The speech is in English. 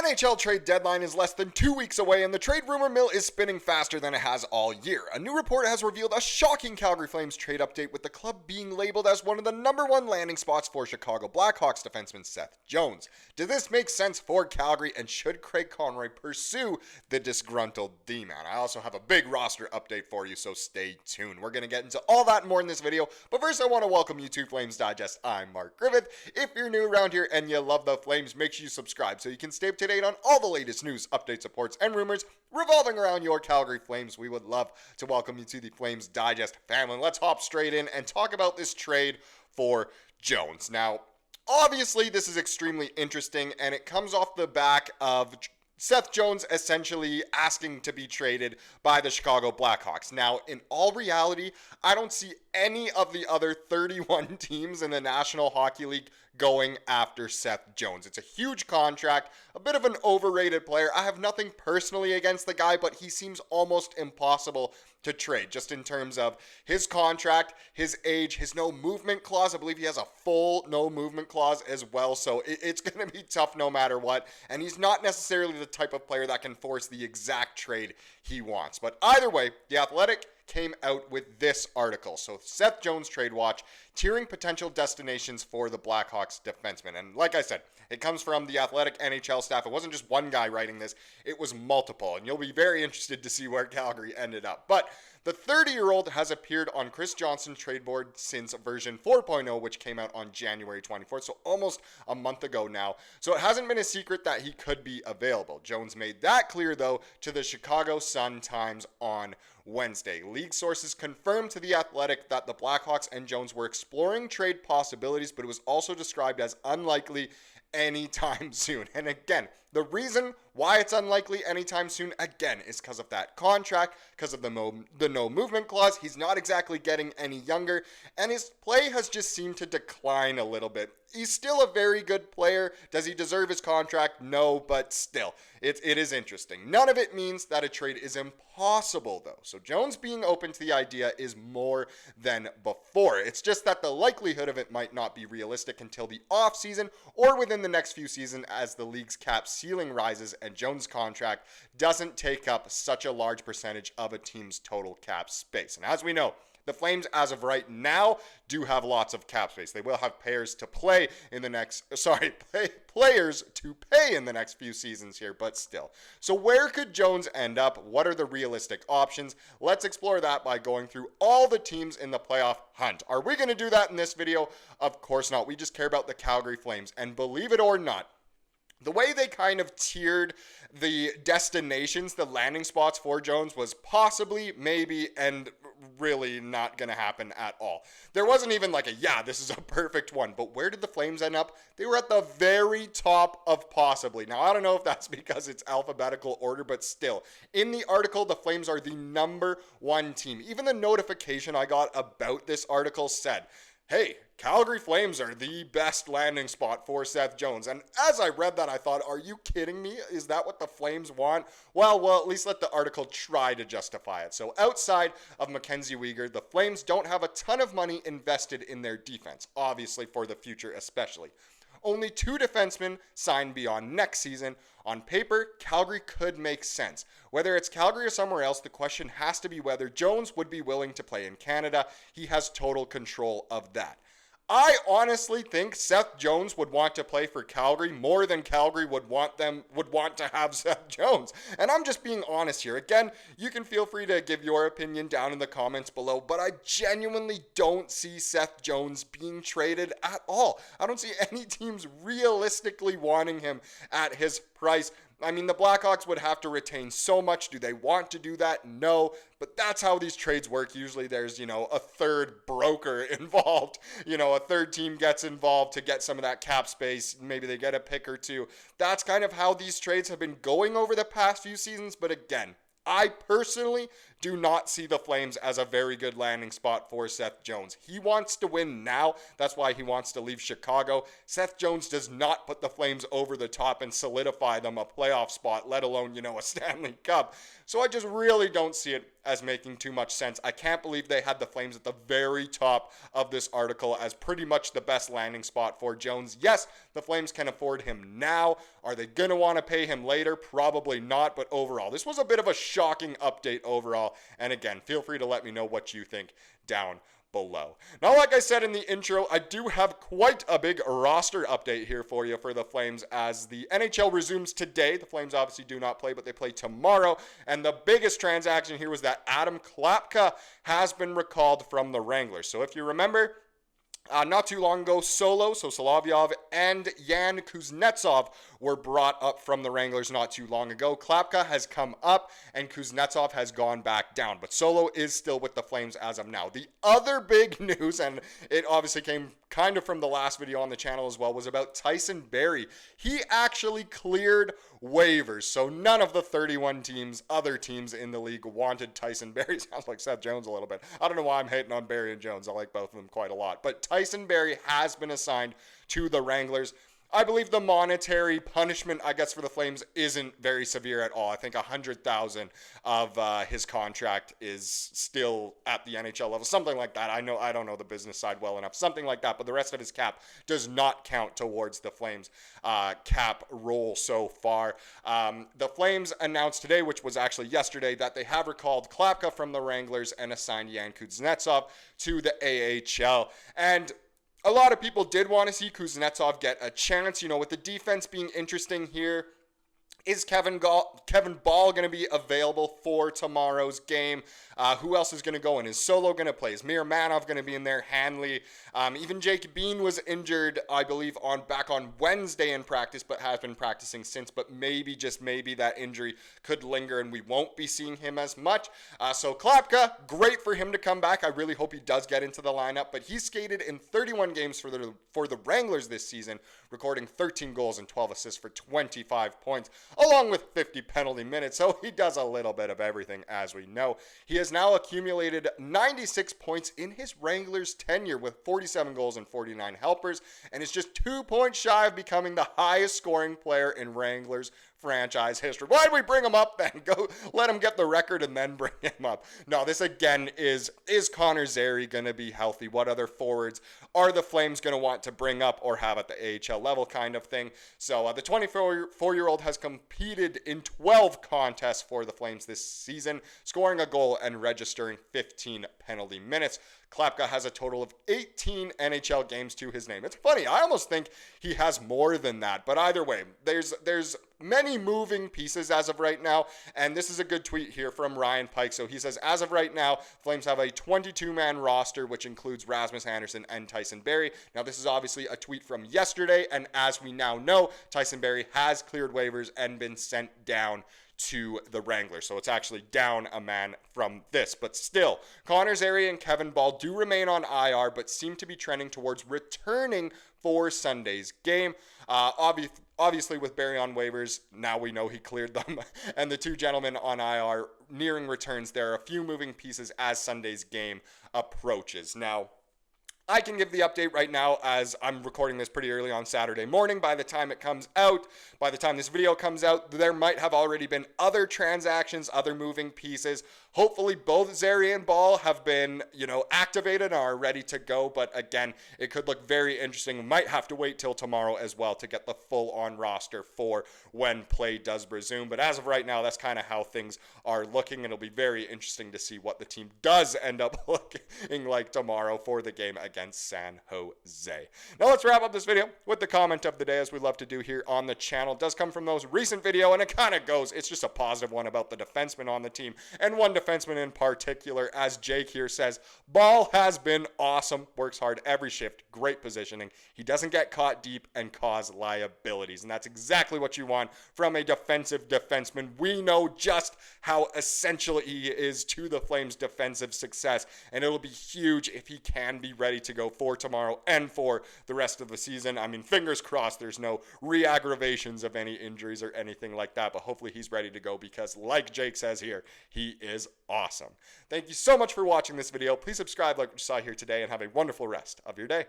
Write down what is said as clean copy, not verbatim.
NHL Trade Deadline is less than 2 weeks away, and the trade rumor mill is spinning faster than it has all year. A new report has revealed a shocking Calgary Flames trade update, with the club being labeled as one of the #1 landing spots for Chicago Blackhawks defenseman Seth Jones. Does this make sense for Calgary, and should Craig Conroy pursue the disgruntled D-man? I also have a big roster update for you, so stay tuned. We're going to get into all that and more in this video, but first I want to welcome you to Flames Digest. I'm Mark Griffith. If you're new around here and you love the Flames, make sure you subscribe so you can stay up to date on all the latest news, updates, reports, and rumors revolving around your Calgary Flames. We would love to welcome you to the Flames Digest family. Let's hop straight in and talk about this trade for Jones. Now, obviously, this is extremely interesting, and it comes off the back of Seth Jones essentially asking to be traded by the Chicago Blackhawks. Now, in all reality, I don't see any of the other 31 teams in the National Hockey League going after Seth Jones. It's a huge contract, a bit of an overrated player. I have nothing personally against the guy, but he seems almost impossible to trade, just in terms of his contract, his age, his no movement clause. I believe he has a full no movement clause as well, so it's going to be tough no matter what, and he's not necessarily the type of player that can force the exact trade he wants. But either way, The Athletic came out with this article. So Seth Jones Trade Watch, tiering potential destinations for the Blackhawks defenseman. And like I said, it comes from the Athletic NHL staff. It wasn't just one guy writing this, it was multiple. And you'll be very interested to see where Calgary ended up. But the 30-year-old has appeared on Chris Johnson's trade board since version 4.0, which came out on January 24th, so almost a month ago now. So it hasn't been a secret that he could be available. Jones made that clear, though, to the Chicago Sun-Times on Wednesday. League sources confirmed to The Athletic that the Blackhawks and Jones were exploring trade possibilities, but it was also described as unlikely anytime soon. And again, the reason why it's unlikely anytime soon, again, is because of that contract, because of the no movement clause. He's not exactly getting any younger, and his play has just seemed to decline a little bit. He's still a very good player. Does he deserve his contract? No, but still, it is interesting. None of it means that a trade is impossible, though. So Jones being open to the idea is more than before. It's just that the likelihood of it might not be realistic until the offseason or within the next few seasons, as the league's cap ceiling rises and Jones' contract doesn't take up such a large percentage of a team's total cap space. And as we know, the Flames, as of right now, do have lots of cap space. They will have players to pay in the next few seasons here, but still. So where could Jones end up? What are the realistic options? Let's explore that by going through all the teams in the playoff hunt. Are we going to do that in this video? Of course not. We just care about the Calgary Flames. And believe it or not, the way they kind of tiered the destinations, the landing spots for Jones, was possibly, maybe, and really not going to happen at all. There wasn't even like this is a perfect one. But where did the Flames end up? They were at the very top of possibly. Now, I don't know if that's because it's alphabetical order, but still. In the article, the Flames are the #1 team. Even the notification I got about this article said, hey, Calgary Flames are the best landing spot for Seth Jones. And as I read that, I thought, are you kidding me? Is that what the Flames want? Well, at least let the article try to justify it. So outside of MacKenzie Weegar, the Flames don't have a ton of money invested in their defense, obviously for the future especially. Only 2 defensemen signed beyond next season. On paper, Calgary could make sense. Whether it's Calgary or somewhere else, the question has to be whether Jones would be willing to play in Canada. He has total control of that. I honestly think Seth Jones would want to play for Calgary more than Calgary would want to have Seth Jones. And I'm just being honest here. Again, you can feel free to give your opinion down in the comments below, but I genuinely don't see Seth Jones being traded at all. I don't see any teams realistically wanting him at his price. I mean, the Blackhawks would have to retain so much. Do they want to do that? No. But that's how these trades work. Usually there's, a third broker involved. A third team gets involved to get some of that cap space. Maybe they get a pick or two. That's kind of how these trades have been going over the past few seasons. But again, I personally do not see the Flames as a very good landing spot for Seth Jones. He wants to win now. That's why he wants to leave Chicago. Seth Jones does not put the Flames over the top and solidify them a playoff spot, let alone, a Stanley Cup. So I just really don't see it as making too much sense. I can't believe they had the Flames at the very top of this article as pretty much the best landing spot for Jones. Yes, the Flames can afford him now. Are they going to want to pay him later? Probably not, but overall, this was a bit of a shocking update overall. And again, feel free to let me know what you think down below. Now, like I said in the intro, I do have quite a big roster update here for you for the Flames as the NHL resumes today. The Flames obviously do not play, but they play tomorrow. And the biggest transaction here was that Adam Klapka has been recalled from the Wranglers. So if you remember, not too long ago, Solovyov and Yan Kuznetsov were brought up from the Wranglers not too long ago. Klapka has come up and Kuznetsov has gone back down, but Solo is still with the Flames as of now. The other big news, and it obviously came kind of from the last video on the channel as well, was about Tyson Barrie. He actually cleared waivers, so none of the 31 other teams in the league wanted Tyson Barrie. Sounds like Seth Jones a little bit. I don't know why I'm hating on Barrie and Jones. I like both of them quite a lot. But Tyson Barrie has been assigned to the Wranglers. I believe the monetary punishment, I guess, for the Flames isn't very severe at all. I think $100,000 of his contract is still at the NHL level, something like that. I don't know the business side well enough, something like that. But the rest of his cap does not count towards the Flames' cap roll so far. The Flames announced today, which was actually yesterday, that they have recalled Klapka from the Wranglers and assigned Yan Kuznetsov to the AHL. And a lot of people did want to see Kuznetsov get a chance, with the defense being interesting here. Is Kevin Ball going to be available for tomorrow's game? Who else is going to go in? Is Solo going to play? Is Miramanov going to be in there? Hanley? Even Jake Bean was injured, I believe, back on Wednesday in practice, but has been practicing since. But maybe, just maybe, that injury could linger and we won't be seeing him as much. So Klapka, great for him to come back. I really hope he does get into the lineup. But he skated in 31 games for the Wranglers this season, recording 13 goals and 12 assists for 25 points, along with 50 penalty minutes. So he does a little bit of everything, as we know. He has now accumulated 96 points in his Wranglers tenure with 47 goals and 49 helpers, and is just 2 points shy of becoming the highest scoring player in Wranglers franchise history. Why did we bring him up then? Go let him get the record and then bring him up. No, this again is Connor Zary going to be healthy? What other forwards are the Flames going to want to bring up or have at the AHL level kind of thing? So the 24-year-old has competed in 12 contests for the Flames this season, scoring a goal and registering 15 penalty minutes. Klapka has a total of 18 NHL games to his name. It's funny, I almost think he has more than that, but either way, there's many moving pieces as of right now, and this is a good tweet here from Ryan Pike. So he says, as of right now, Flames have a 22-man roster, which includes Rasmus Andersson and Tyson Barrie. Now, this is obviously a tweet from yesterday, and as we now know, Tyson Barrie has cleared waivers and been sent down to the Wranglers. So it's actually down a man from this. But still, Connor Zary and Kevin Ball do remain on IR, but seem to be trending towards returning for Sunday's game. Obviously, with Barrie on waivers, now we know he cleared them. And the two gentlemen on IR nearing returns. There are a few moving pieces as Sunday's game approaches. Now, I can give the update right now as I'm recording this pretty early on Saturday morning. By the time it comes out, by the time this video comes out, there might have already been other transactions, other moving pieces. Hopefully both Zary and Ball have been, activated and are ready to go. But again, it could look very interesting. We might have to wait till tomorrow as well to get the full-on roster for when play does resume. But as of right now, that's kind of how things are looking. It'll be very interesting to see what the team does end up looking like tomorrow for the game against San Jose. Now let's wrap up this video with the comment of the day, as we love to do here on the channel. It does come from those recent video, and it kind of goes, it's just a positive one about the defenseman on the team, and one defenseman in particular, as Jake here says, Ball has been awesome, works hard every shift, great positioning. He doesn't get caught deep and cause liabilities, and that's exactly what you want from a defensive defenseman. We know just how essential he is to the Flames' defensive success, and it'll be huge if he can be ready to go for tomorrow and for the rest of the season. I mean, fingers crossed there's no re-aggravations of any injuries or anything like that, but hopefully he's ready to go because, like Jake says here, he is awesome. Thank you so much for watching this video. Please subscribe like what you saw here today and have a wonderful rest of your day.